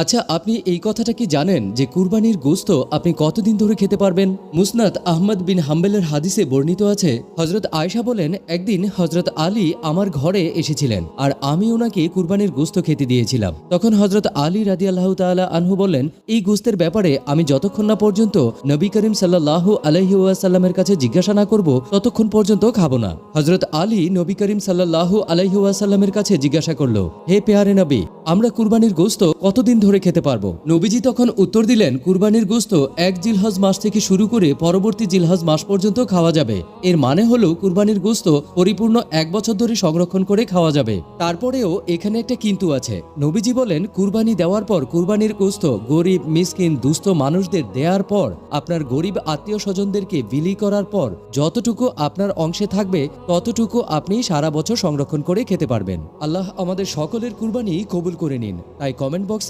আচ্ছা, আপনি এই কথাটা কি জানেন যে কুরবানির গোশত আপনি কতদিন ধরে খেতে পারবেন? মুসনাদ আহমদ বিন হাম্বেলের হাদিসে বর্ণিত আছে, হযরত আয়েশা বলেন, একদিন হযরত আলী আমার ঘরে এসেছিলেন আর আমি ওনাকে কুরবানির গোশত খেতে দিয়েছিলাম। তখন হযরত আলী রাদিয়াল্লাহু তাআলা আনহু বললেন, এই গোশতের ব্যাপারে আমি যতক্ষণ না পর্যন্ত নবী করিম সাল্লাল্লাহু আলাইহি ওয়াসাল্লামের কাছে জিজ্ঞাসা না করব ততক্ষণ পর্যন্ত খাবো না। হযরত আলী নবী করিম সাল্লাল্লাহু আলাইহি ওয়াসাল্লামের কাছে জিজ্ঞাসা করলো, হে পেয়ারে নবী, আমরা কুরবানির গোশত কতদিন ধরে খেতে পারবো? নবীজি তখন উত্তর দিলেন, কুরবানির গোশত এক জিলহজ মাস থেকে শুরু করে পরবর্তী জিলহজ মাস পর্যন্ত খাওয়া যাবে। এর মানে হলো কুরবানির গোশত পরিপূর্ণ 1 বছর ধরে সংরক্ষণ করে খাওয়া যাবে। তারপরেও এখানে একটা কিন্তু আছে। নবীজি বলেন, কুরবানি দেওয়ার পর কুরবানির গোশত গরিব, মিসকিন, দুস্থ মানুষদের দেওয়ার পর, আপনার গরিব আত্মীয় স্বজনদেরকে বিলি করার পর যতটুকু আপনার অংশে থাকবে ততটুকু আপনি সারা বছর সংরক্ষণ করে খেতে পারবেন। আল্লাহ আমাদের সকলের কুরবানি কবুল করে নিন। তাই কমেন্ট বক্সে